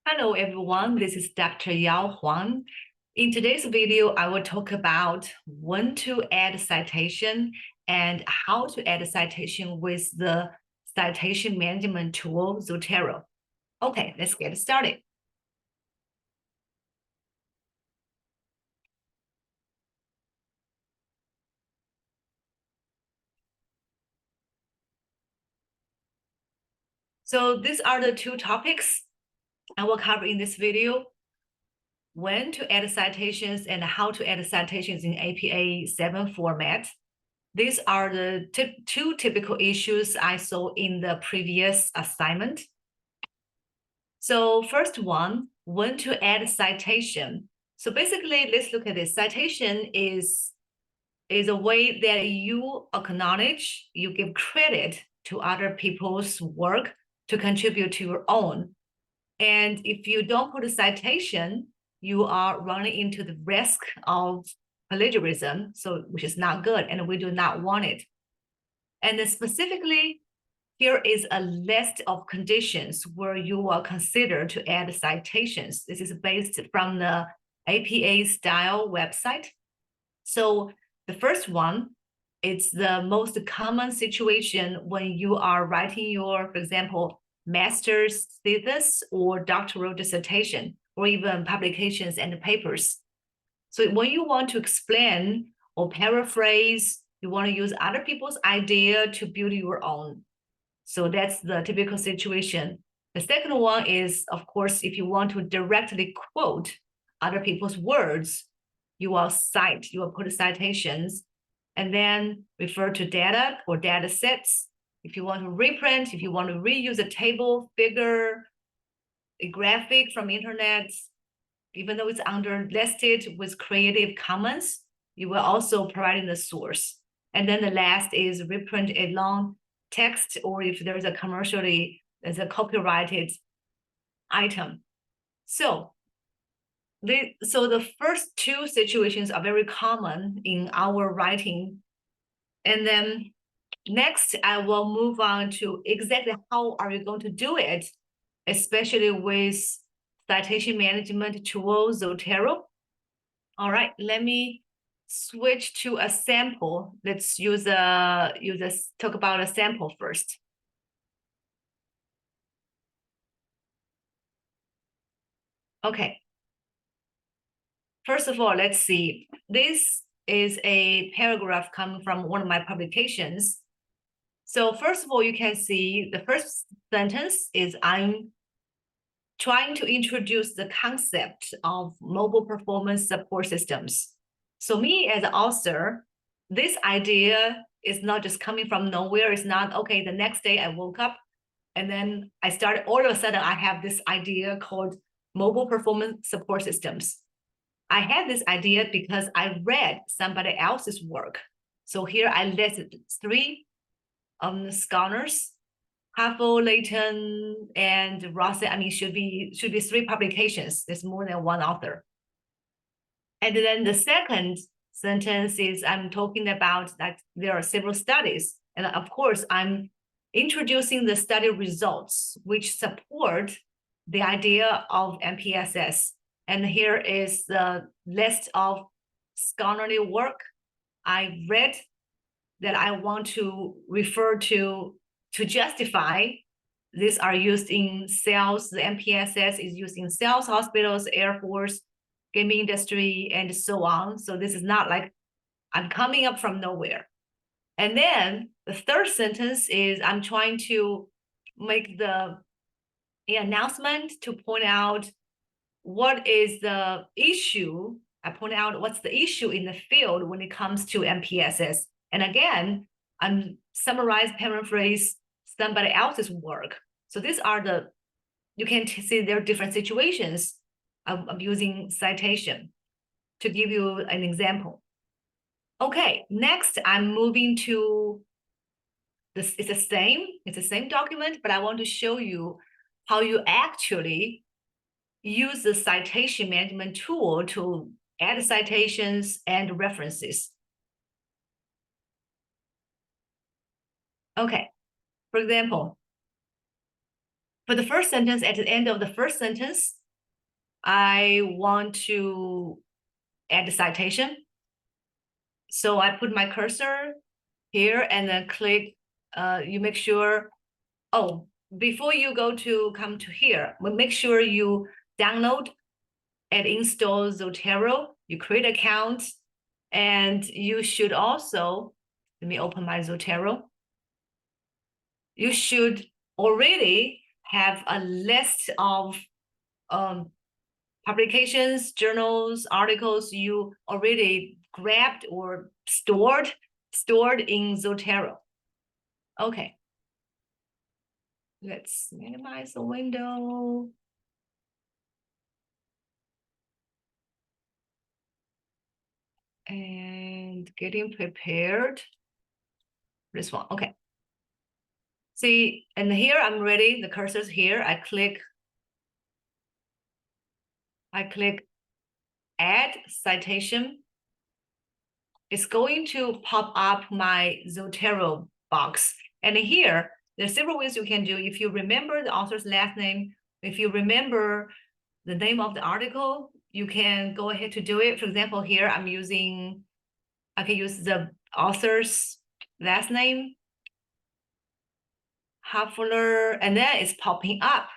Hello, everyone. This is Dr. Yao Huang. In today's video, I will talk about when to add citation and how to add a citation with the citation management tool, Zotero. Okay, let's get started. So these are the two topics I will cover in this video: when to add citations and how to add citations in APA 7 format. These are the two typical issues I saw in the previous assignment. So first one, when to add citation. So basically, let's look at this. Citation is a way that you acknowledge, you give credit to other people's work to contribute to your own. And if you don't put a citation, you are running into the risk of plagiarism, so which is not good, and we do not want it. And then specifically, here is a list of conditions where you will consider to add citations. This is based from the APA style website. So the first one, it's the most common situation when you are writing your, for example, master's thesis or doctoral dissertation, or even publications and papers. So when you want to explain or paraphrase, you want to use other people's idea to build your own. So that's the typical situation. The second one is, of course, if you want to directly quote other people's words, you will cite, you will put citations, and then refer to data or data sets. If you want to reprint, if you want to reuse a table, figure, a graphic from internet, even though it's listed with Creative Commons, you will also provide in the source. And then the last is reprint a long text, or if there's a commercially, there's a copyrighted item. So the first two situations are very common in our writing. And then next, I will move on to exactly how are you going to do it, especially with citation management tool, Zotero. All right, let me switch to a sample. Let's talk about a sample first. Okay. First of all, let's see. This is a paragraph coming from one of my publications. So first of all, you can see the first sentence is I'm trying to introduce the concept of mobile performance support systems. So me as an author, this idea is not just coming from nowhere. It's not, okay, the next day I woke up and then I started, all of a sudden I have this idea called mobile performance support systems. I had this idea because I read somebody else's work. So here I listed three scholars, Havel, Layton, and Rosset. I mean, should be three publications. There's more than one author. And then the second sentence is I'm talking about that there are several studies. And of course, I'm introducing the study results which support the idea of MPSS. And here is the list of scholarly work I read that I want to refer to justify. These are used in sales. The MPSS is used in sales, hospitals, Air Force, gaming industry, and so on. So this is not like I'm coming up from nowhere. And then the third sentence is I'm trying to make the announcement to point out what is the issue. I point out what's the issue in the field when it comes to MPSS. And again, I'm paraphrase somebody else's work. So these are you can see there are different situations of using citation to give you an example. Okay, next I'm moving to this. It's the same document, but I want to show you how you actually use the citation management tool to add citations and references. Okay, for example, For the first sentence, at the end of the first sentence, I want to add the citation. So I put my cursor here and then click, you make sure, before you come to here, make sure you download and install Zotero, you create an account, and you should also, let me open my Zotero. You should already have a list of publications, journals, articles you already grabbed or stored in Zotero. Okay. Let's minimize the window. And getting prepared. This one, okay. See, and here I'm ready, the cursor's here. I click Add Citation. It's going to pop up my Zotero box. And here, there's several ways you can do. If you remember the author's last name, if you remember the name of the article, you can go ahead to do it. For example, here I can use the author's last name, Huffler, and then it's popping up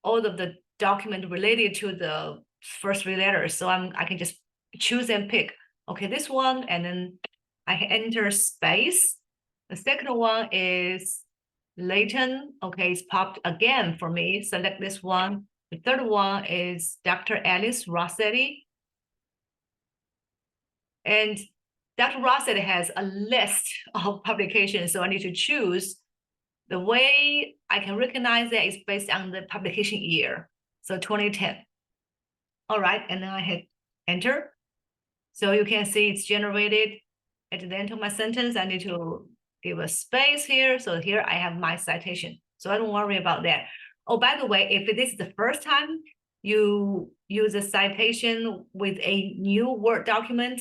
all of the document related to the first three letters. So I can just choose and pick, okay, this one, and then I can enter space. The second one is Leighton. Okay, it's popped again for me. Select this one. The third one is Dr. Alice Rossetti. And Dr. Rossetti has a list of publications, so I need to choose. The way I can recognize that is based on the publication year, so 2010. All right, and then I hit enter. So you can see it's generated at the end of my sentence. I need to give a space here. So here I have my citation. So I don't worry about that. Oh, by the way, if this is the first time you use a citation with a new Word document,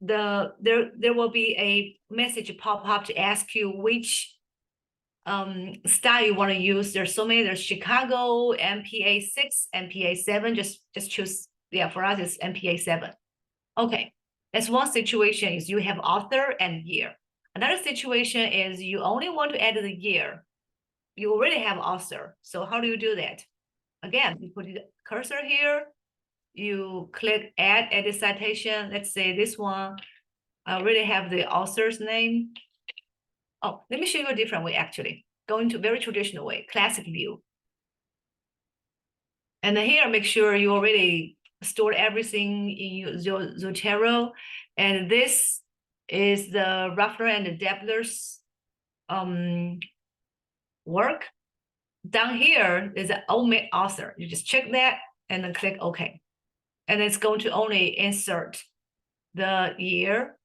there will be a message pop up to ask you which style you want to use. There's so many. There's Chicago, MPA 6, MPA 7. Just choose. Yeah, for us it's MPA 7. Okay, that's one situation is you have author and year. Another situation is you only want to add the year. You already have author. So how do you do that? Again, you put the cursor here. You click add edit citation. Let's say this one. I already have the author's name. Oh, let me show you a different way actually. Going to very traditional way, classic view. And then here, make sure you already stored everything in your Zotero. And this is the Ruffler and Depler's work. Down here, there's an omit author. You just check that and then click OK. And it's going to only insert the year.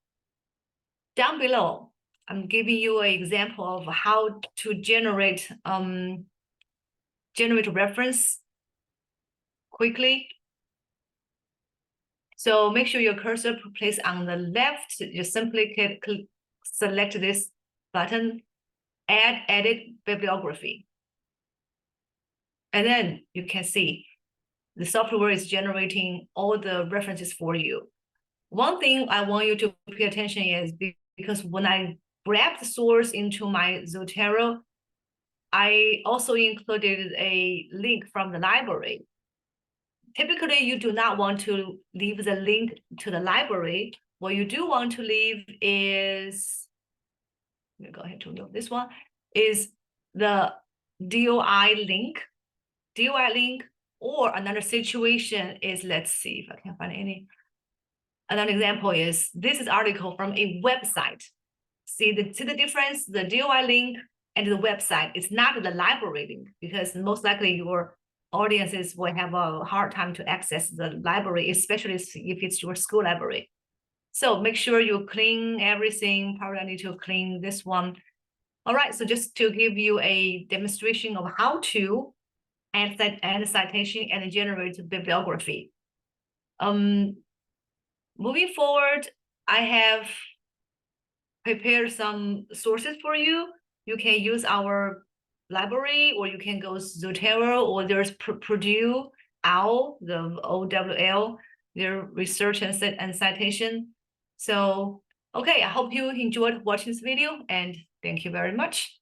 Down below, I'm giving you an example of how to generate reference quickly. So make sure your cursor placed on the left. You simply select this button, Add Edit Bibliography. And then you can see the software is generating all the references for you. One thing I want you to pay attention is because when I grab the source into my Zotero, I also included a link from the library. Typically, you do not want to leave the link to the library. What you do want to leave is, let me go ahead to remove this one, is the DOI link. DOI link, or another situation is, let's see if I can find any. Another example is, this is article from a website. See the difference? The DOI link and the website. It's not the library link, because most likely your audiences will have a hard time to access the library, especially if it's your school library. So make sure you clean everything. Probably I need to clean this one. All right, so just to give you a demonstration of how to add a citation and generate bibliography. Moving forward, I have prepared some sources for you. You can use our library, or you can go Zotero, or there's Purdue, OWL, the OWL, their research and citation. So, okay, I hope you enjoyed watching this video, and thank you very much.